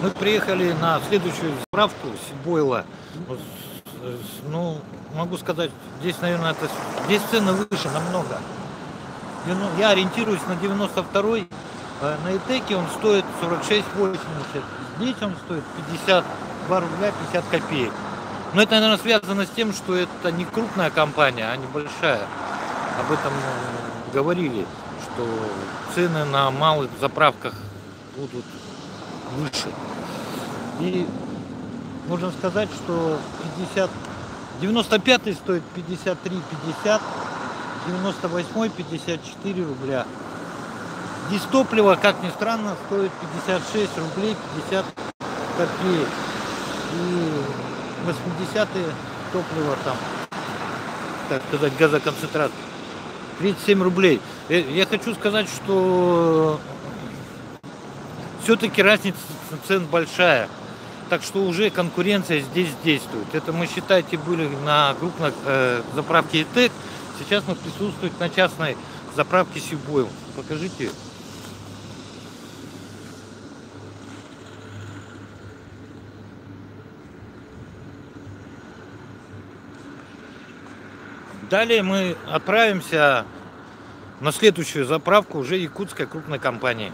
Мы приехали на следующую заправку Сибойла. Вот, ну, могу сказать, здесь, наверное, здесь цены выше намного. Я ориентируюсь на 92-й. На Итеке он стоит 46,80. Здесь он стоит 52 рубля 50 копеек. Но это, наверное, связано с тем, что это не крупная компания, а небольшая. Об этом говорили, что цены на малых заправках будут выше. И можно сказать, что 95-й стоит 53,50, 98-й 54 рубля. Дистопливо, как ни странно, стоит 56 рублей 50 копеек. И 80-е топливо там, так сказать, газоконцентрат 37 рублей. Я хочу сказать, что все-таки разница цен большая. Так что уже конкуренция здесь действует. Это мы, считайте, были на крупной заправке Итек. Сейчас мы присутствуем на частной заправке Сибойл. Покажите. Далее мы отправимся на следующую заправку уже якутской крупной компании.